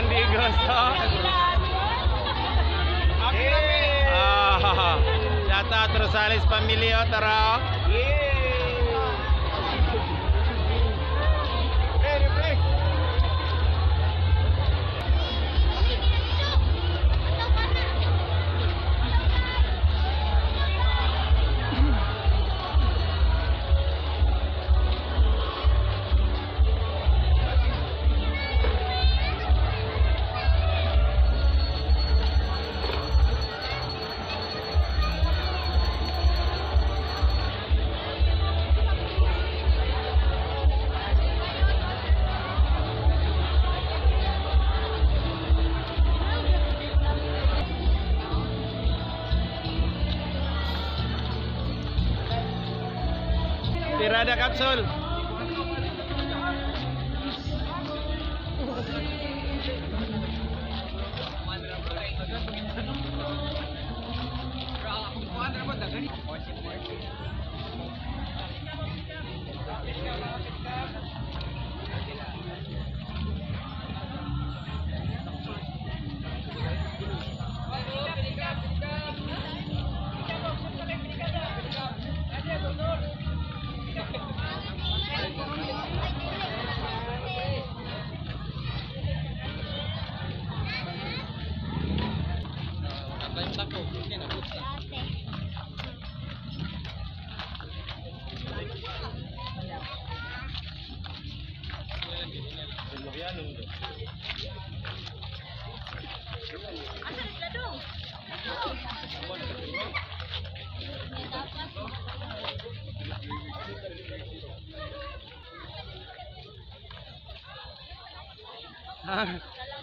Mandigos. Shout out Rosales Pamilya, tara. Tirada kapsul.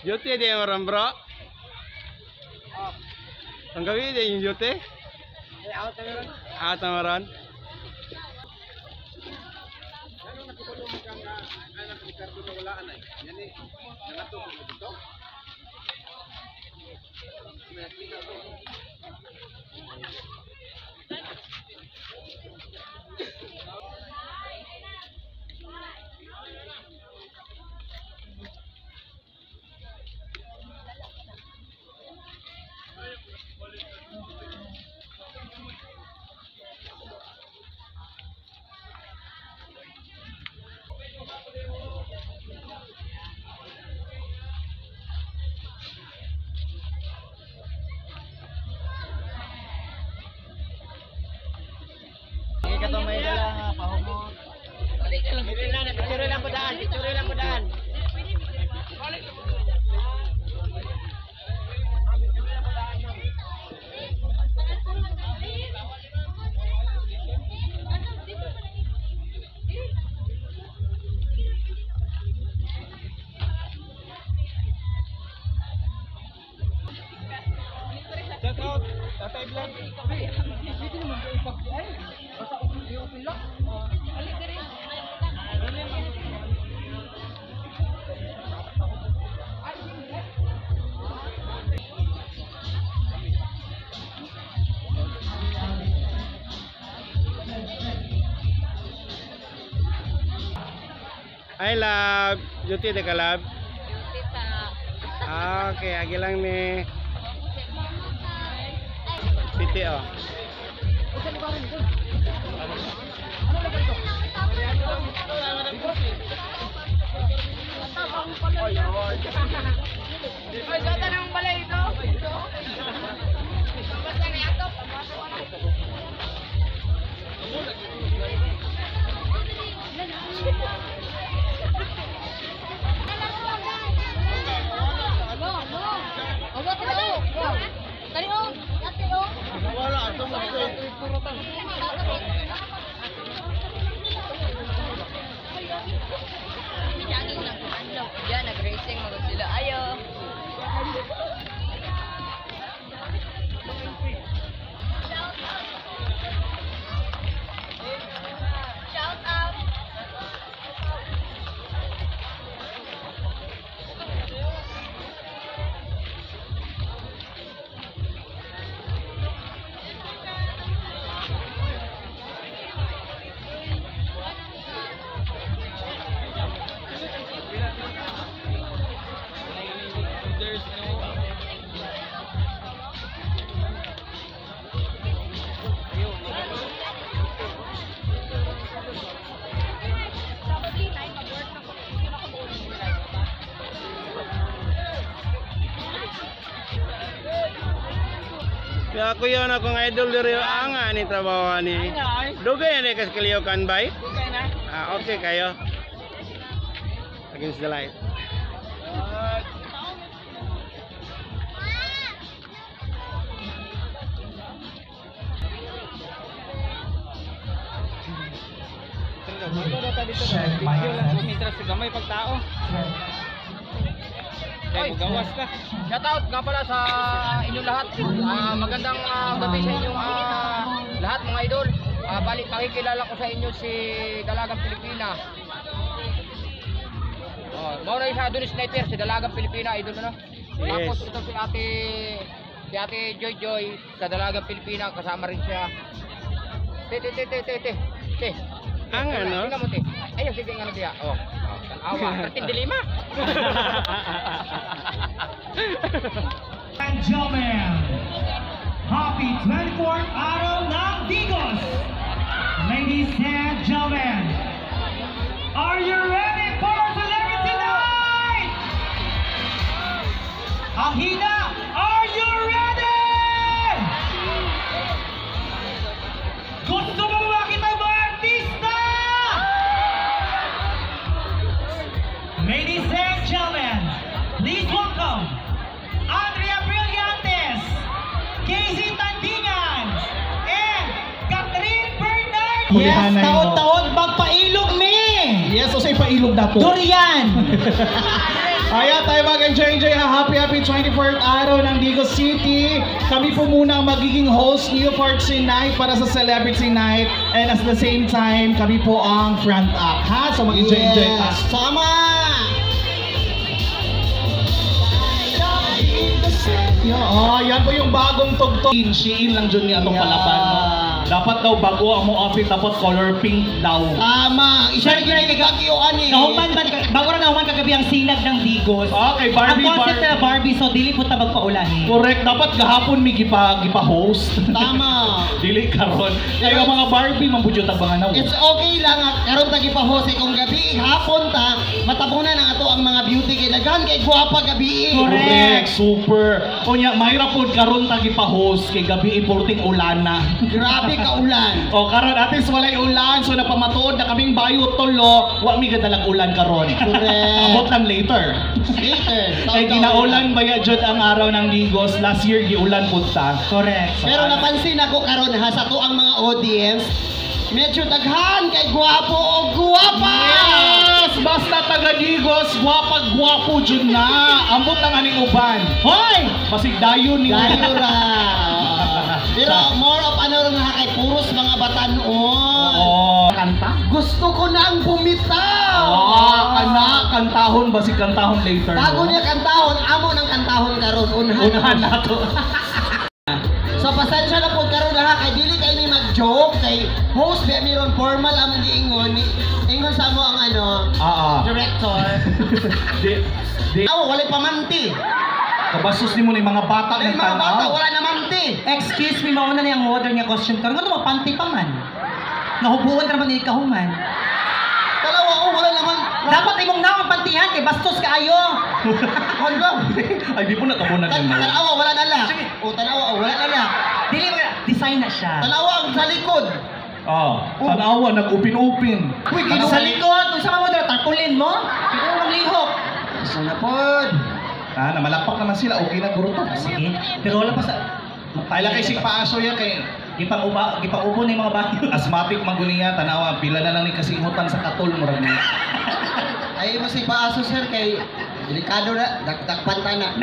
Yote dia orang bro. Ang gawin dia yung yote? Out tamaran. Kato may dala pahumot. Picture lang po daan, picture lang po daan. Check out, Tatay Blanc. Dito naman ko ipag-ay. Basta open lang. Balik ka rin. I love. Juti de kalab. Juti sa. Okay, agi lang ni. Piti oh. Ay, gata ng balay ito. Basta na yato. Wala, ito magsulit-sulit. Jogging lang. Yan, nag-racing magod sila. Ayo. Shout out. Ya ako yun akong idol diri anga ni trabaho ni. Dugay na kas kaliyokan bay. Okay na. Okay kayo. Against the light. Check my mitras sa gamay pagtao. Ay, gawas ka. Shout out nga pala sa inyong lahat. Magandang gabi sa inyong lahat mga idol. Balik pakikilala ko sa inyo si Dalagang Pilipina. Mauna isa doon sniper si Dalagang Pilipina, idol na. Yes. Tapos ito si Ate Joy Joy sa Dalagang Pilipina, kasama rin siya. Te. Ang ano? Tingnan mo te. Ayun sige nga diya. Awa, 35. And gentlemen, happy 24th araw ng Digos! Ladies and gentlemen, are you ready for Celebrity Night? Ang hina, are you ready? Gusto mo makita mga artista? Ladies and gentlemen, please welcome Andrea Brillantes, Casey Tandingan, and Catherine Bernard. Yes, taon-taon magpailog me. Yes, o say pailog na po. Durian. Kaya tayo mag-enjoy happy 24th araw ng Digos City. Kami po muna ang magiging host niyo for tonight para sa Celebrity Night. And at the same time, kami po ang front up. Ha? So mag-enjoy ka. Sama. Yan po yung bagong tugtog. Shein lang dyan niya itong palaban. No? Dapat daw bago ang mo outfit, dapat color pink daw. Tama. Isa rin yung nagkakiyuan eh. Bago na naman kagabi ang sinag ng Digos. Okay, Barbie, Ang concept na Barbie, so dili po ta magpaulahin. Correct, dapat gahapon may gipa-host. Tama. Dili karon. Kaya mga Barbie mambudyot ang mga It's okay lang karon ta gipahose kung gabi hapon ta matabunan ang ato ang mga beauty kay daghan kay guwapa gabi. Correct, super. Kunya mayra pod karon ta gipa-host kay gabi importing ulana. Grabe ka ulan. O karon atis walay ulan so napamatuod na kaming bayo tolo, wa mi gadalag ulan karon. Correct. Abot lang later. Kay ginaulan baya jud ang araw ng Digos. Last year giulan pud ta. Correct. Pero napansin ako karon ha sa to ang mga audience medyo daghan kay guwapo o guwapa. Yes! Basta taga Digos, gwapa-gwapo jud na. Ambot lang aning uban. Hoy! Basig dayon ni. Dayo ra. Pero more of ano nga kay puros mga batanon. Oo. Kanta? Gusto ko na ang bumitaw. Kantahon basig kantahon later. Bago no? niya kantahon, amo ng kantahon karon Unahan nato. So pasensya na po karon ha kay dili kay ni mag-joke kay host ba miron formal among giingon ingon sa mo ang director. Di Wala pamanti. kabastos nimo ni mga bata May ng mga bata tanaw. wala na manti. Excuse me, mauna na yung order niya costume karon. Ano mo panty pa man? Nahubuan ra man ni kahuman. Dalawa wala naman. Dapat imong naong pantihan kay bastos kaayo. Wala. Ay di po natabunan yan. Tanawa wala na la. O tanawa wala na la. Dili mo design na siya. Tanawa ang sa likod. Tanawa nag-upin-upin. Uy, Ano sa likod? Kung saan mo dito, tarpulin mo? Kaya mo lihok. Sana pod. Namalakpak naman sila, okay na guro to. Sige, pero wala pa sa... Pala kay si Paaso yan kay Gipang-ubo na yung mga bayo. asthmatic maguniya, tanawa, pila na lang ni kasimutan sa katol mo rin. Ay mo si Paaso sir kay delikado na dakpan ta na.